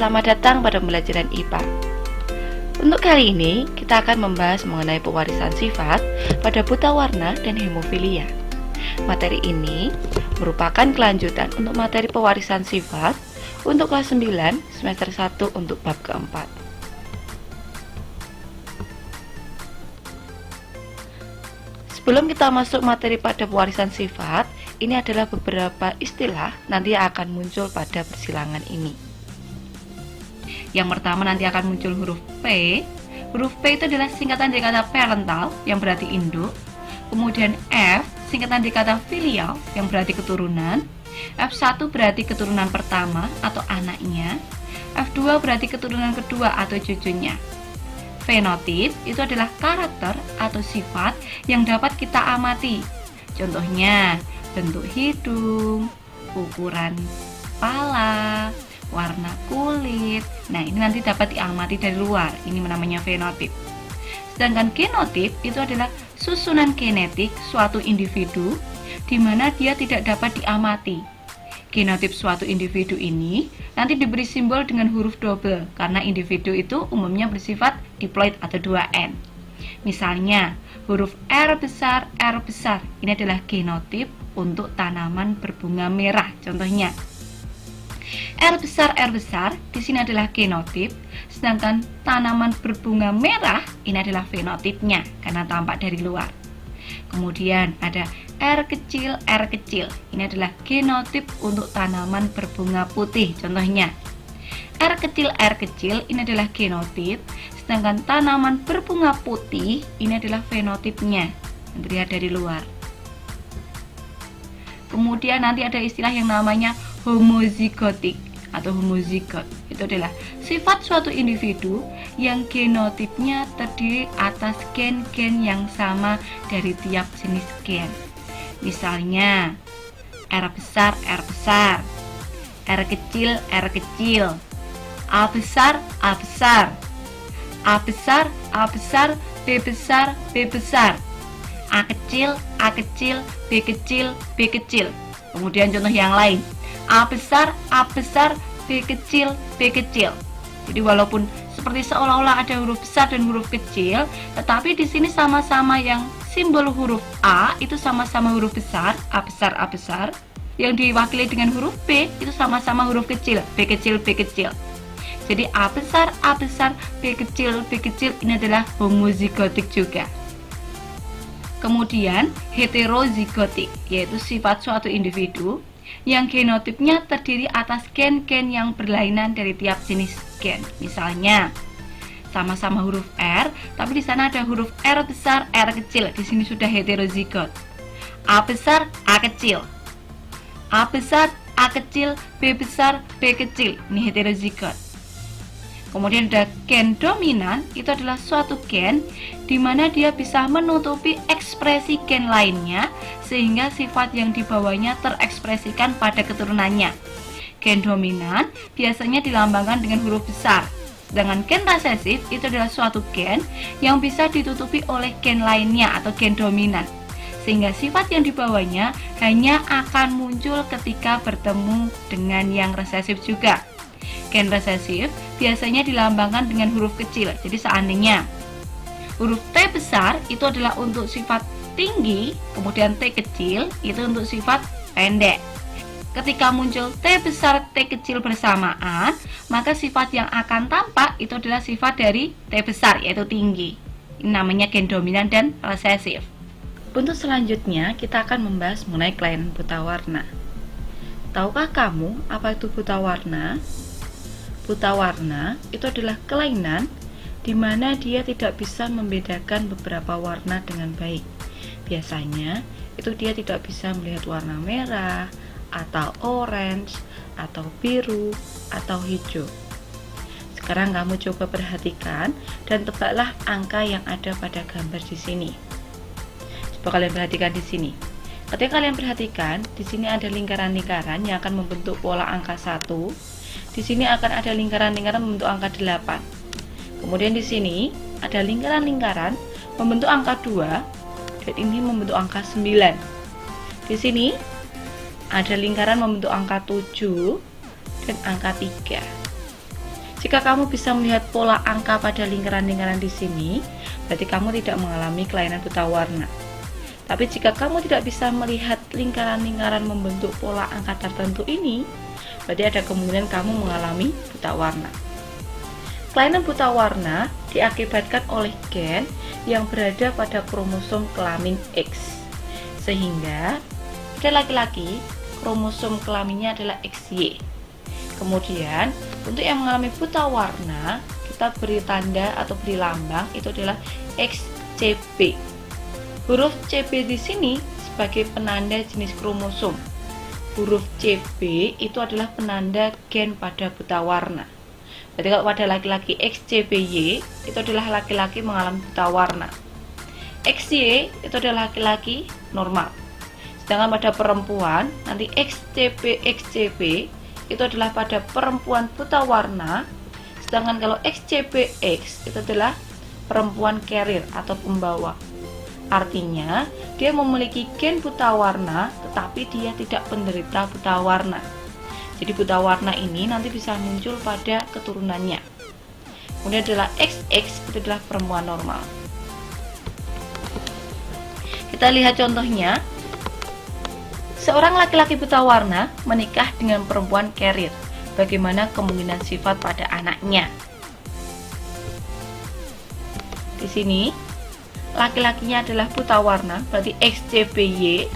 selamat datang pada pembelajaran IPA. Untuk kali ini, kita akan membahas mengenai pewarisan sifat pada buta warna dan hemofilia. Materi ini merupakan kelanjutan untuk materi pewarisan sifat untuk kelas 9 semester 1 untuk bab keempat. Sebelum kita masuk materi pada pewarisan sifat, ini adalah beberapa istilah nanti akan muncul pada persilangan ini. Yang pertama nanti akan muncul huruf P. Huruf P itu adalah singkatan dari kata parental yang berarti induk. Kemudian F, singkatan dari kata filial yang berarti keturunan. F1 berarti keturunan pertama atau anaknya. F2 berarti keturunan kedua atau cucunya. Fenotip itu adalah karakter atau sifat yang dapat kita amati. Contohnya, bentuk hidung, ukuran kepala, warna kulit. Nah, ini nanti dapat diamati dari luar. Ini namanya fenotip. Sedangkan genotip itu adalah susunan genetik suatu individu di mana dia tidak dapat diamati. Genotip suatu individu ini nanti diberi simbol dengan huruf double karena individu itu umumnya bersifat diploid atau 2N. Misalnya, huruf R besar ini adalah genotip untuk tanaman berbunga merah. Contohnya, R besar di sini adalah genotip, sedangkan tanaman berbunga merah ini adalah fenotipnya karena tampak dari luar. Kemudian ada R kecil, ini adalah genotip untuk tanaman berbunga putih. Contohnya, R kecil ini adalah genotip, sedangkan tanaman berbunga putih ini adalah fenotipnya yang terlihat dari luar. Kemudian nanti ada istilah yang namanya homozigotik atau homozigot. Itu adalah sifat suatu individu yang genotipnya terdiri atas gen-gen yang sama dari tiap jenis gen. Misalnya, R besar, R kecil, A besar, A besar, B besar, A kecil, B kecil. Kemudian contoh yang lain, A besar, B kecil. Jadi walaupun seperti seolah-olah ada huruf besar dan huruf kecil, tetapi di sini sama-sama yang simbol huruf A itu sama-sama huruf besar, A besar. Yang diwakili dengan huruf B itu sama-sama huruf kecil, B kecil. Jadi A besar, B kecil ini adalah homozigotik juga. Kemudian heterozigotik, yaitu sifat suatu individu yang genotipnya terdiri atas gen-gen yang berlainan dari tiap jenis gen. Misalnya, sama-sama huruf R, tapi di sana ada huruf R besar, R kecil. Di sini sudah heterozigot. A besar, A kecil. A besar, A kecil, B besar, B kecil. Ini heterozigot. Kemudian ada gen dominan, itu adalah suatu gen di mana dia bisa menutupi ekspresi gen lainnya sehingga sifat yang dibawanya terekspresikan pada keturunannya. Gen dominan biasanya dilambangkan dengan huruf besar. Sedangkan gen resesif itu adalah suatu gen yang bisa ditutupi oleh gen lainnya atau gen dominan. Sehingga sifat yang dibawanya hanya akan muncul ketika bertemu dengan yang resesif juga. Gen resesif biasanya dilambangkan dengan huruf kecil. Jadi seandainya huruf T besar itu adalah untuk sifat tinggi, kemudian T kecil itu untuk sifat pendek. Ketika muncul T besar, T kecil bersamaan, maka sifat yang akan tampak itu adalah sifat dari T besar, yaitu tinggi. Ini namanya gen dominan dan resesif. Untuk selanjutnya, kita akan membahas mengenai kelainan buta warna. Tahukah kamu apa itu buta warna? Buta warna itu adalah kelainan di mana dia tidak bisa membedakan beberapa warna dengan baik. Biasanya, itu dia tidak bisa melihat warna merah, atau orange, atau biru, atau hijau. Sekarang kamu coba perhatikan dan tebaklah angka yang ada pada gambar di sini. Coba kalian perhatikan di sini. Ketika kalian perhatikan, di sini ada lingkaran-lingkaran yang akan membentuk pola angka 1. Di sini akan ada lingkaran-lingkaran membentuk angka 8. Kemudian di sini ada lingkaran-lingkaran membentuk angka 2 dan ini membentuk angka 9. Di sini ada lingkaran membentuk angka 7 dan angka 3. Jika kamu bisa melihat pola angka pada lingkaran-lingkaran di sini, berarti kamu tidak mengalami kelainan buta warna. Tapi jika kamu tidak bisa melihat lingkaran-lingkaran membentuk pola angka tertentu ini, berarti ada kemungkinan kamu mengalami buta warna. Kelainan buta warna diakibatkan oleh gen yang berada pada kromosom kelamin X. Sehingga pada laki-laki, kromosom kelaminnya adalah XY. Kemudian, untuk yang mengalami buta warna, kita beri tanda atau beri lambang, itu adalah XCB. Huruf CB di sini sebagai penanda jenis kromosom. Huruf CB itu adalah penanda gen pada buta warna. Berarti kalau pada laki-laki XCBY itu adalah laki-laki mengalami buta warna. XY itu adalah laki-laki normal. Sedangkan pada perempuan, nanti XCB itu adalah pada perempuan buta warna. Sedangkan kalau XCBX itu adalah perempuan carrier atau pembawa. Artinya, dia memiliki gen buta warna, tetapi dia tidak penderita buta warna. Jadi buta warna ini nanti bisa muncul pada keturunannya. Kemudian adalah XX, itu adalah perempuan normal. Kita lihat contohnya. Seorang laki-laki buta warna menikah dengan perempuan carrier. Bagaimana kemungkinan sifat pada anaknya? Di sini, laki-lakinya adalah buta warna, berarti XCBY,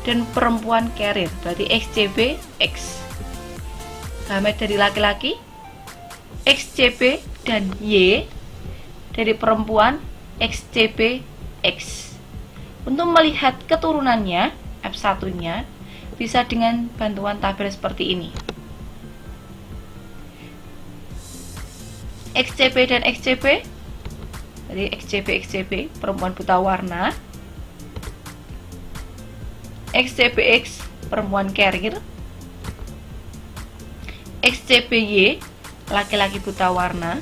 dan perempuan carrier, berarti XCBX. Gamet dari laki-laki XCB dan Y, dari perempuan XCBX. Untuk melihat keturunannya, F1-nya bisa dengan bantuan tabel seperti ini. XCB dan XCB, jadi XCB perempuan buta warna, XCBX perempuan carrier, XCBY laki-laki buta warna,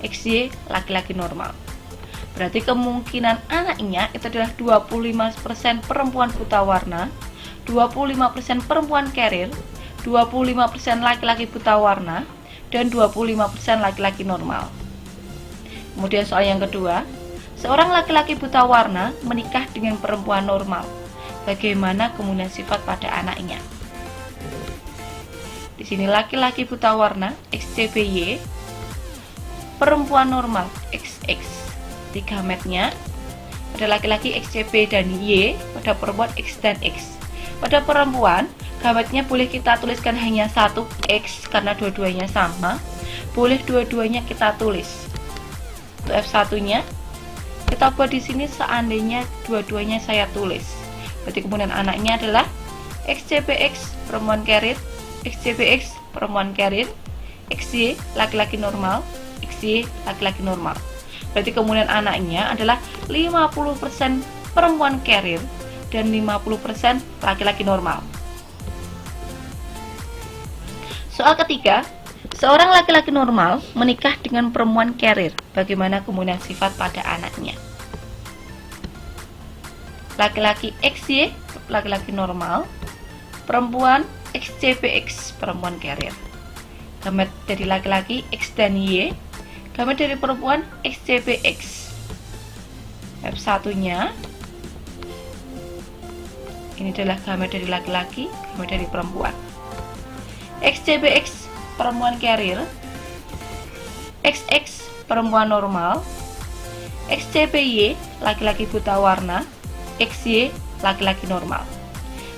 XY laki-laki normal. Berarti kemungkinan anaknya itu adalah 25% perempuan buta warna, 25% perempuan carrier, 25% laki-laki buta warna, dan 25% laki-laki normal. Kemudian soal yang kedua, seorang laki-laki buta warna menikah dengan perempuan normal. Bagaimana kemungkinan sifat pada anaknya? Di sini laki-laki buta warna XCBY, perempuan normal XX. Gametnya pada laki-laki XCB dan Y, pada perempuan X dan X. Pada perempuan, gametnya boleh kita tuliskan hanya satu X karena dua-duanya sama. Boleh dua-duanya kita tulis. Untuk F1-nya kita buat di sini seandainya dua-duanya saya tulis. Berarti kemudian anaknya adalah XCBX perempuan carrier, XCBX perempuan carrier, XY laki-laki normal, XY laki-laki normal. Berarti kemudian anaknya adalah 50% perempuan carrier dan 50% laki-laki normal. Soal ketiga, seorang laki-laki normal menikah dengan perempuan carrier. Bagaimana kemungkinan sifat pada anaknya? Laki-laki XY, laki-laki normal, perempuan XCBX, perempuan carrier. Gamet dari laki-laki X dan Y, gamet dari perempuan XCBX. F1-nya ini adalah gamet dari laki-laki, gamet dari perempuan. XCBX perempuan carrier, XX perempuan normal, XCBY laki-laki buta warna, XY laki-laki normal.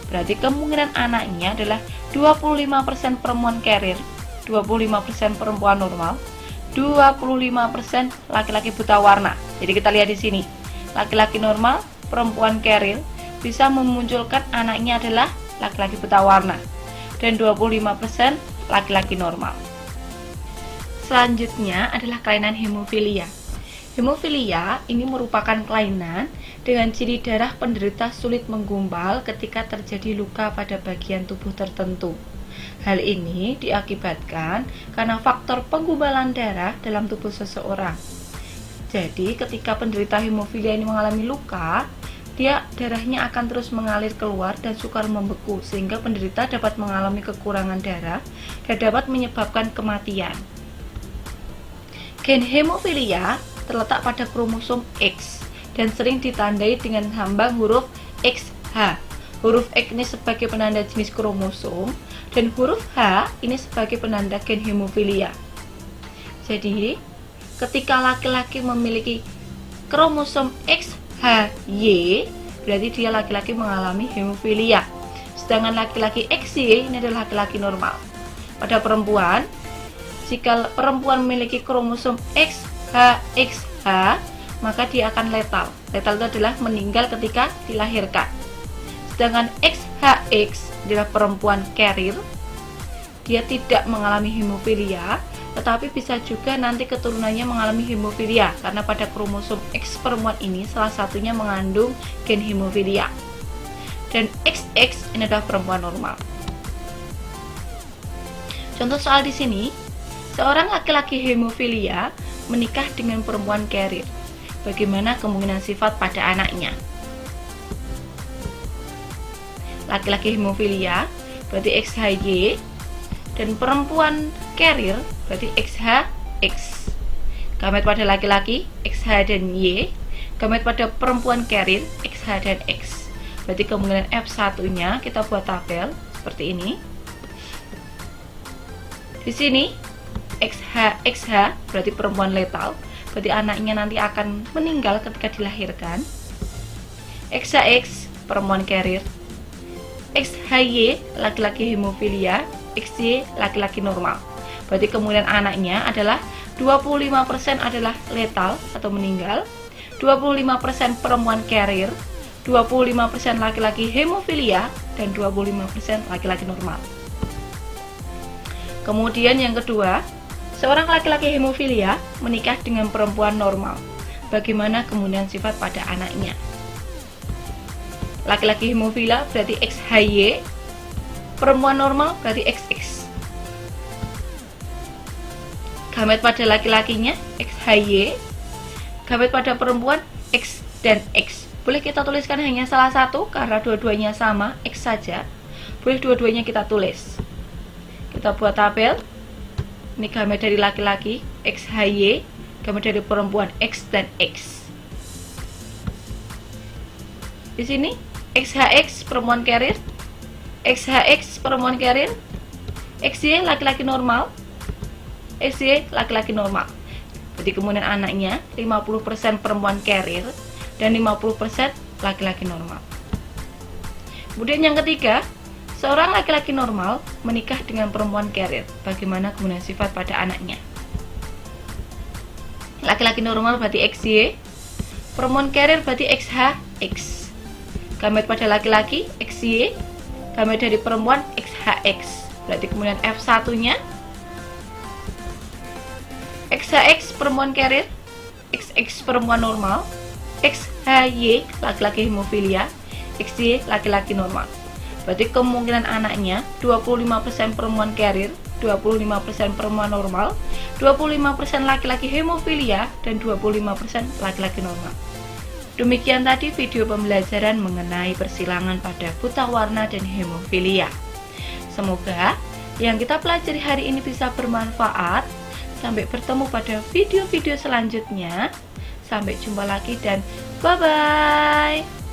Berarti kemungkinan anaknya adalah 25% perempuan carrier, 25% perempuan normal, 25% laki-laki buta warna. Jadi kita lihat di sini, laki-laki normal, perempuan carrier bisa memunculkan anaknya adalah laki-laki buta warna, dan 25% laki-laki normal. Selanjutnya adalah kelainan hemofilia. Hemofilia ini merupakan kelainan dengan ciri darah penderita sulit menggumpal ketika terjadi luka pada bagian tubuh tertentu. Hal ini diakibatkan karena faktor penggumpalan darah dalam tubuh seseorang. Jadi, ketika penderita hemofilia ini mengalami luka, darahnya akan terus mengalir keluar dan sukar membeku, sehingga penderita dapat mengalami kekurangan darah dan dapat menyebabkan kematian. Gen hemofilia terletak pada kromosom X dan sering ditandai dengan lambang huruf XH. Huruf X ini sebagai penanda jenis kromosom dan huruf H ini sebagai penanda gen hemofilia. Jadi, ketika laki-laki memiliki kromosom XHY, berarti dia laki-laki mengalami hemofilia. Sedangkan laki-laki XY ini adalah laki-laki normal. Pada perempuan, jika perempuan memiliki kromosom XHXH, maka dia akan letal. Letal itu adalah meninggal ketika dilahirkan. Sedangkan XHX adalah perempuan carrier, dia tidak mengalami hemofilia, tetapi bisa juga nanti keturunannya mengalami hemofilia karena pada kromosom X perempuan ini salah satunya mengandung gen hemofilia. Dan XX ini adalah perempuan normal. Contoh soal di sini, seorang laki-laki hemofilia menikah dengan perempuan carrier. Bagaimana kemungkinan sifat pada anaknya? Laki-laki hemofilia berarti XHY, dan perempuan carrier berarti XHX. Gamet pada laki-laki XH dan Y, gamet pada perempuan carrier XH dan X. Berarti kemungkinan F1-nya kita buat tabel seperti ini. Di sini XH berarti perempuan letal, berarti anaknya nanti akan meninggal ketika dilahirkan. XX perempuan carrier, XHY laki-laki hemofilia, XY laki-laki normal. Berarti kemungkinan anaknya adalah 25% adalah letal atau meninggal, 25% perempuan carrier, 25% laki-laki hemofilia, dan 25% laki-laki normal. Kemudian yang kedua, seorang laki-laki hemofilia menikah dengan perempuan normal. Bagaimana kemungkinan sifat pada anaknya? Laki-laki hemofilia berarti XHY, perempuan normal berarti XX. Gamet pada laki-lakinya XHY, gamet pada perempuan X dan X. Boleh kita tuliskan hanya salah satu karena dua-duanya sama, X saja. Boleh dua-duanya kita tulis. Kita buat tabel. Ini gamet dari laki-laki XHY, gamet dari perempuan X dan X. Di sini XHX perempuan carrier, XHX perempuan carrier, XY laki-laki normal, XY laki-laki normal. Jadi kemudian anaknya 50% perempuan carrier dan 50% laki-laki normal. Kemudian yang ketiga, seorang laki-laki normal menikah dengan perempuan carrier. Bagaimana kemudian sifat pada anaknya? Laki-laki normal berarti XY, perempuan carrier berarti XHX. Gamet pada laki-laki XY, gamet dari perempuan XHX. Berarti kemudian F1-nya XHX perempuan carrier, XX perempuan normal, XHY laki-laki hemofilia, XY laki-laki normal. Berarti kemungkinan anaknya 25% perempuan carrier, 25% perempuan normal, 25% laki-laki hemofilia, dan 25% laki-laki normal. Demikian tadi video pembelajaran mengenai persilangan pada buta warna dan hemofilia. Semoga yang kita pelajari hari ini bisa bermanfaat. Sampai bertemu pada video-video selanjutnya. Sampai jumpa lagi dan bye-bye.